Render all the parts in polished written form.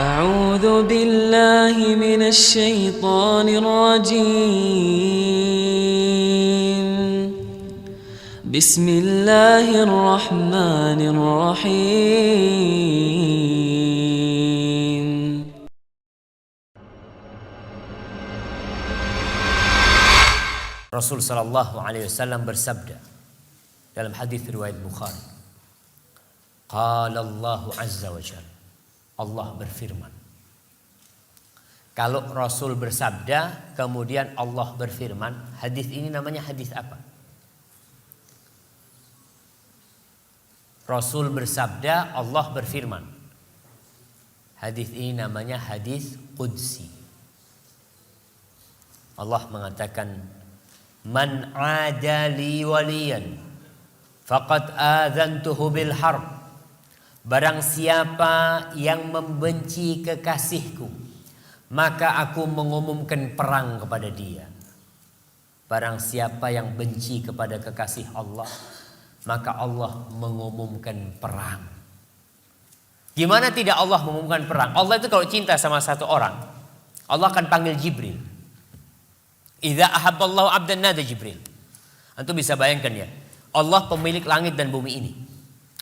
أعوذ بالله من الشيطان الرجيم بسم الله الرحمن الرحيم Rasul sallallahu alaihi wasallam bersabda dalam hadis riwayat Bukhari, qala Allah azza wa jalla, Allah berfirman. Kalau Rasul bersabda kemudian Allah berfirman, hadis ini namanya hadis apa? Rasul bersabda, Allah berfirman. Hadis ini namanya hadis qudsi. Allah mengatakan, man adali waliyan faqad adzantuhu bil harb. Barang siapa yang membenci kekasihku, maka aku mengumumkan perang kepada dia. Barang siapa yang benci kepada kekasih Allah, maka Allah mengumumkan perang. Gimana tidak Allah mengumumkan perang? Allah itu kalau cinta sama satu orang, Allah akan panggil Jibril. Idza ahabballahu 'abdan nada Jibril. Antum bisa bayangkan ya, Allah pemilik langit dan bumi ini.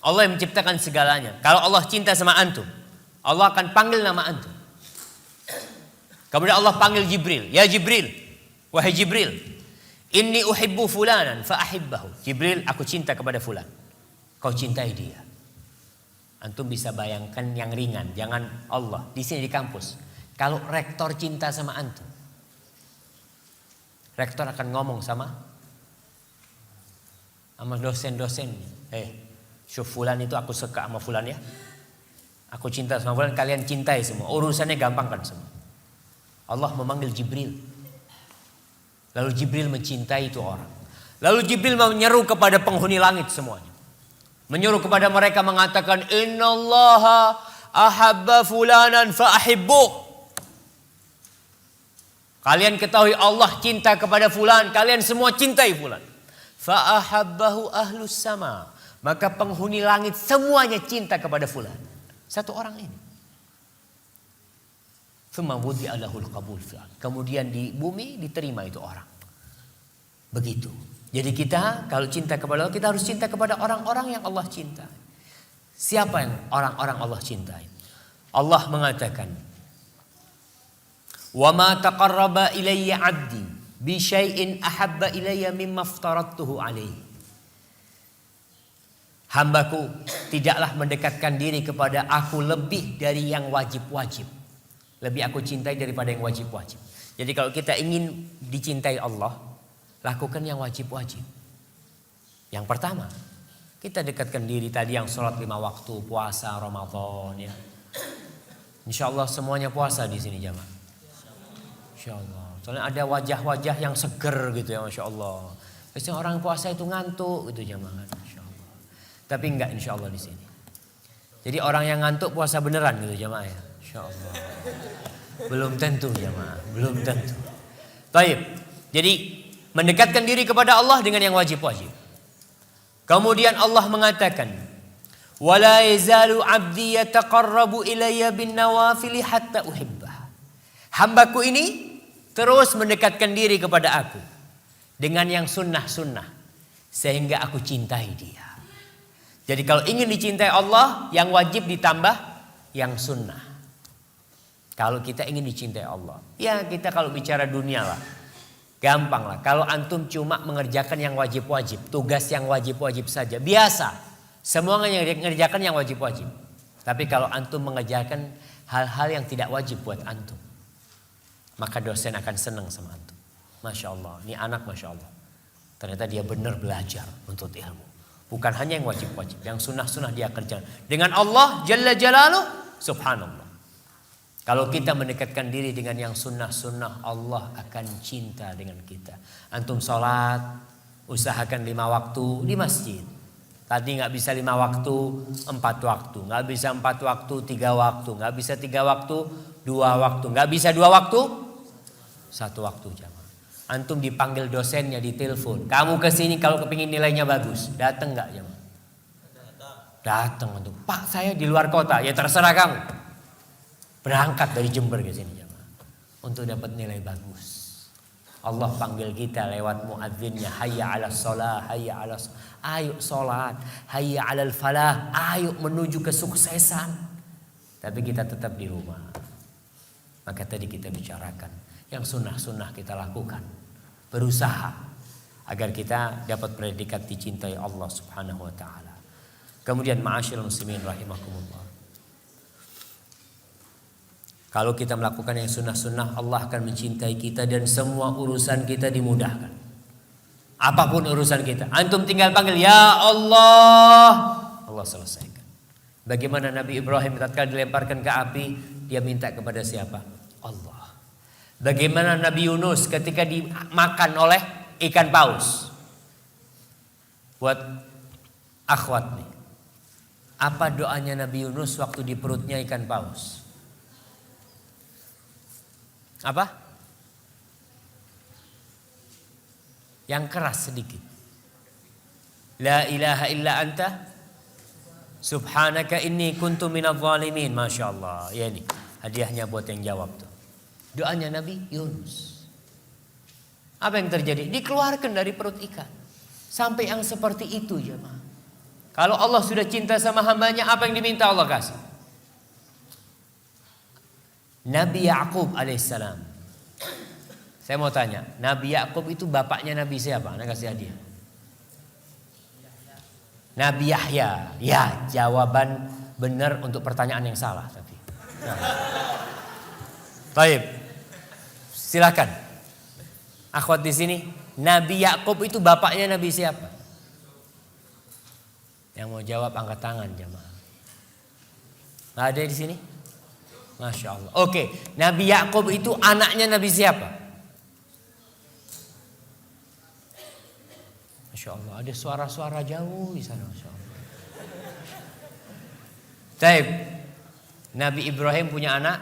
Allah yang menciptakan segalanya. Kalau Allah cinta sama antum, Allah akan panggil nama antum. Kemudian Allah panggil Jibril. Ya Jibril, wahai Jibril, inni uhibbu fulanan fa ahibbahu. Jibril, aku cinta kepada fulan. Kau cintai dia. Antum bisa bayangkan yang ringan. Jangan Allah. Di sini di kampus, kalau rektor cinta sama antum, rektor akan ngomong sama dosen-dosen. Syuf fulan itu aku suka sama fulan ya. Aku cinta sama fulan, kalian cintai semua. Urusannya gampang kan semua. Allah memanggil Jibril. Lalu Jibril mencintai itu orang. Lalu Jibril menyeru kepada penghuni langit semuanya. Menyuruh kepada mereka mengatakan, innallaha ahabba fulanan fa ahibbu. Kalian ketahui Allah cinta kepada fulan, kalian semua cintai fulan. Fa ahabbahu ahlus sama. Maka penghuni langit semuanya cinta kepada fulan. Satu orang ini. Kemudian di bumi diterima itu orang. Begitu. Jadi kita kalau cinta kepada Allah, kita harus cinta kepada orang-orang yang Allah cintai. Siapa yang orang-orang Allah cintai? Allah mengatakan, wa ma taqarraba ilayya 'abdi bi syai'in ahabba ilayya mimma aftaradtuhu alaihi. Hambaku tidaklah mendekatkan diri kepada aku lebih dari yang wajib-wajib. Lebih aku cintai daripada yang wajib-wajib. Jadi kalau kita ingin dicintai Allah, lakukan yang wajib-wajib. Yang pertama, kita dekatkan diri tadi yang sholat 5 waktu, puasa Ramadan ya. Insya Allah semuanya puasa di sini jamaah. Insya Allah. Soalnya ada wajah-wajah yang seger gitu ya, Masya Allah. Biasanya orang puasa itu ngantuk gitu jamaah. Tapi enggak insya Allah di sini. Jadi orang yang ngantuk puasa beneran gitu jamaah ya. Insya Allah. Belum tentu jamaah. Belum tentu. Baik. Jadi mendekatkan diri kepada Allah dengan yang wajib-wajib. Kemudian Allah mengatakan, wala yazalu 'abdi yataqarrabu ilayya bin nawafili hatta uhibbah. Hambaku ini terus mendekatkan diri kepada aku dengan yang sunnah-sunnah sehingga aku cintai dia. Jadi kalau ingin dicintai Allah, yang wajib ditambah yang sunnah. Kalau kita ingin dicintai Allah, ya kita kalau bicara dunia lah, gampang lah. Kalau antum cuma mengerjakan yang wajib-wajib, tugas yang wajib-wajib saja, biasa. Semua mengerjakan yang wajib-wajib. Tapi kalau antum mengerjakan hal-hal yang tidak wajib buat antum, maka dosen akan senang sama antum. Masya Allah, ini anak Masya Allah. Ternyata dia benar belajar untuk ilmu. Bukan hanya yang wajib-wajib, yang sunnah-sunnah dia kerjakan. Dengan Allah Jalla Jalaluh, subhanallah. Kalau kita mendekatkan diri dengan yang sunnah-sunnah, Allah akan cinta dengan kita. Antum sholat, usahakan 5 waktu di masjid. Tadi gak bisa 5 waktu, 4 waktu. Gak bisa 4 waktu, 3 waktu. Gak bisa 3 waktu, 2 waktu. Gak bisa 2 waktu, 1 waktu jamaah. Antum dipanggil dosennya, ditelepon. Kamu kesini kalau kepingin nilainya bagus. Datang gak jamaah? Datang antum. Pak saya di luar kota. Ya terserah kamu. Berangkat dari Jember ke sini jemaah untuk dapat nilai bagus. Allah panggil kita lewat muadzinnya, hayya 'alas shalah, hayya 'alas, ayo salat, hayya 'alal falah, ayo menuju kesuksesan. Tapi kita tetap di rumah. Maka tadi kita bicarakan, yang sunnah-sunnah kita lakukan. Berusaha agar kita dapat predikat dicintai Allah Subhanahu wa taala. Kemudian ma'asyiral muslimin rahimakumullah. Kalau kita melakukan yang sunnah-sunnah, Allah akan mencintai kita dan semua urusan kita dimudahkan. Apapun urusan kita, antum tinggal panggil ya Allah, Allah selesaikan. Bagaimana Nabi Ibrahim tatkala dilemparkan ke api, dia minta kepada siapa? Allah. Bagaimana Nabi Yunus ketika dimakan oleh ikan paus? Buat akhwat nih, apa doanya Nabi Yunus waktu di perutnya ikan paus? Apa? Yang keras sedikit. La ilaha illa anta subhanaka inni kuntu minadh dhalimin. Masya Allah. Ya ini hadiahnya buat yang jawab tuh. Doanya Nabi Yunus. Apa yang terjadi? Dikeluarkan dari perut ikan. Sampai yang seperti itu jemaah. Kalau Allah sudah cinta sama hambanya, apa yang diminta Allah kasih? Nabi Ya'qub alaihissalam. Saya mau tanya, Nabi Ya'qub itu bapaknya Nabi siapa? Anda kasih hadiah. Nabi Yahya. Ya, jawaban benar untuk pertanyaan yang salah tapi. Baik. Silakan. Akhwat di sini, Nabi Ya'qub itu bapaknya Nabi siapa? Yang mau jawab angkat tangan jemaah. Nggak ada di sini? Masya Allah. Oke, Nabi Ya'qub itu anaknya Nabi siapa? Masya Allah, ada suara-suara jauh di sana. Masya Allah. Taib. Nabi Ibrahim punya anak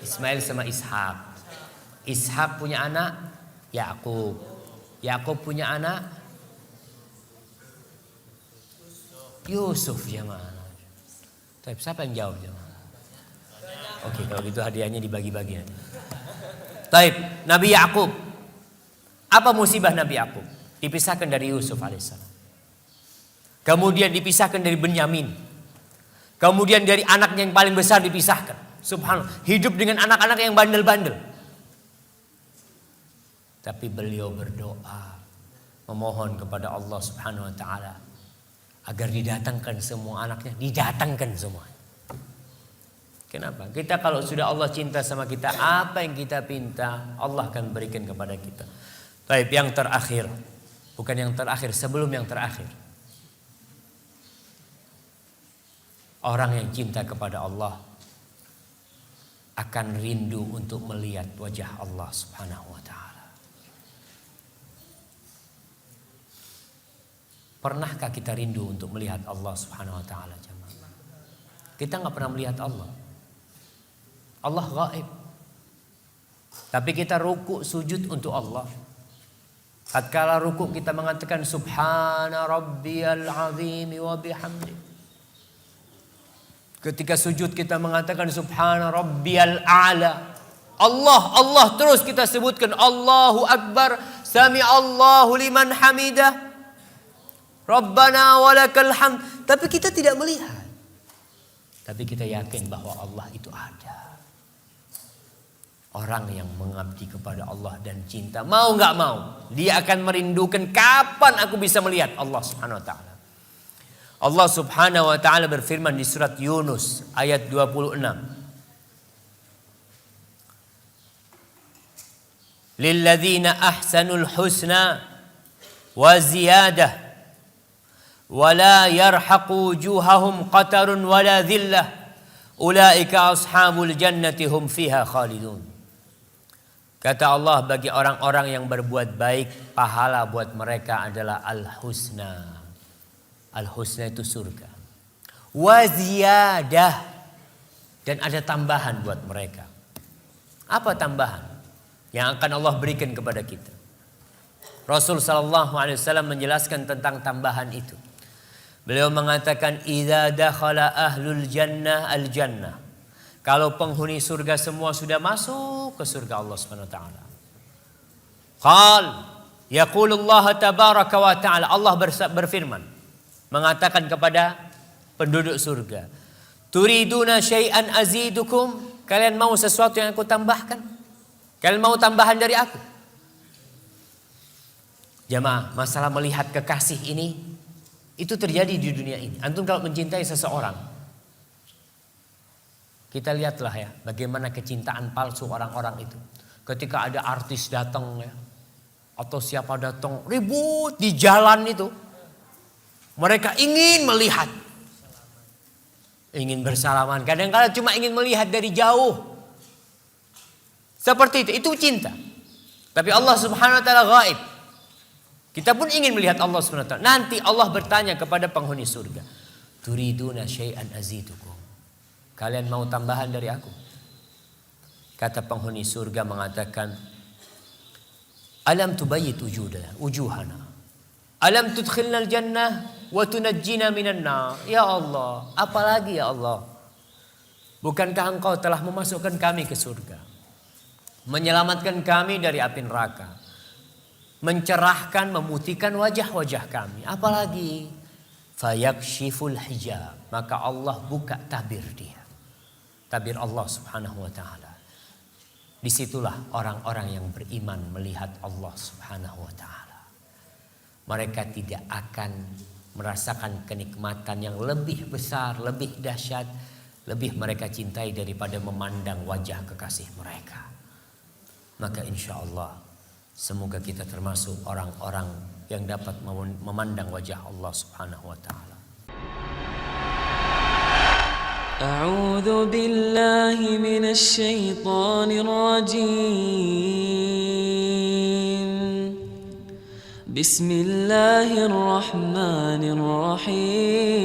Ismail sama Ishak. Ishak punya anak Ya'qub. Ya'qub punya anak Yusuf jemaah. Taib, siapa yang jawab jemaah? Oke, kalau gitu hadiahnya dibagi-bagi. Taib, Nabi Ya'qub. Apa musibah Nabi Ya'qub? Dipisahkan dari Yusuf alaihissalam. Kemudian dipisahkan dari Benyamin. Kemudian dari anaknya yang paling besar dipisahkan. Subhanallah, hidup dengan anak-anak yang bandel-bandel. Tapi beliau berdoa, memohon kepada Allah Subhanahu wa taala agar didatangkan semua anaknya, didatangkan semua. Kenapa? Kita kalau sudah Allah cinta sama kita, apa yang kita pinta Allah akan berikan kepada kita. Baik, yang terakhir, bukan yang terakhir, sebelum yang terakhir. Orang yang cinta kepada Allah akan rindu untuk melihat wajah Allah Subhanahu wa taala. Pernahkah kita rindu untuk melihat Allah Subhanahu wa taala, jemaah? Kita enggak pernah melihat Allah. Allah gaib. Tapi kita ruku sujud untuk Allah. Tatkala ruku kita mengatakan subhana rabbiyal azim wa bihamdi. Ketika sujud kita mengatakan subhana rabbiyal a'la. Allah terus kita sebutkan Allahu akbar, sami Allahu liman hamidah. Rabbana walakal hamd. Tapi kita tidak melihat. Tapi kita yakin bahwa Allah itu ada. Orang yang mengabdi kepada Allah dan cinta, mau gak mau, dia akan merindukan kapan aku bisa melihat Allah Subhanahu wa ta'ala. Allah Subhanahu wa ta'ala berfirman di surat Yunus ayat 26. Lilladzina ahsanul husna wa ziyadah wa la yarhaqu wujuhahum qatarun wa la dhillah ulaika ashabul jannati hum fiha khalidun. Kata Allah, bagi orang-orang yang berbuat baik, pahala buat mereka adalah al-husna. Al-husna itu surga. Wa ziyadah. Dan ada tambahan buat mereka. Apa tambahan yang akan Allah berikan kepada kita? Rasul SAW menjelaskan tentang tambahan itu. Beliau mengatakan, idza dakhala ahlul jannah al-jannah Kalau penghuni surga semua sudah masuk ke surga Allah Subhanahu wa taala. Qal yaqulullah tabaraka wa taala, Allah berfirman mengatakan kepada penduduk surga, turiduna syai'an azidukum, kalian mau sesuatu yang aku tambahkan? Kalian mau tambahan dari aku? Jamaah, masalah melihat kekasih ini itu terjadi di dunia ini. Antum kalau mencintai seseorang, kita lihatlah ya bagaimana kecintaan palsu orang-orang itu. Ketika ada artis datang ya, atau siapa datang ribut di jalan itu, mereka ingin melihat, ingin bersalaman. Kadang-kadang cuma ingin melihat dari jauh. Seperti itu cinta. Tapi Allah Subhanahu wa taala gaib. Kita pun ingin melihat Allah Subhanahu wa taala. Nanti Allah bertanya kepada penghuni surga, turiduna syai'an azidukum, kalian mau tambahan dari aku? Kata penghuni surga mengatakan, alam tubayyit wujuhana, alam tudkhilna al-jannah wa tunajjina minan nar. Ya Allah, apalagi ya Allah, bukankah engkau telah memasukkan kami ke surga, menyelamatkan kami dari api neraka, mencerahkan, memutihkan wajah-wajah kami, apalagi? Fayakshiful hijab, maka Allah buka tabir dia, tabir Allah Subhanahu wa taala. Disitulah orang-orang yang beriman melihat Allah Subhanahu wa taala. Mereka tidak akan merasakan kenikmatan yang lebih besar, lebih dahsyat, lebih mereka cintai daripada memandang wajah kekasih mereka. Maka insya Allah semoga kita termasuk orang-orang yang dapat memandang wajah Allah Subhanahu wa taala. أعوذ بالله من الشيطان الرجيم بسم الله الرحمن الرحيم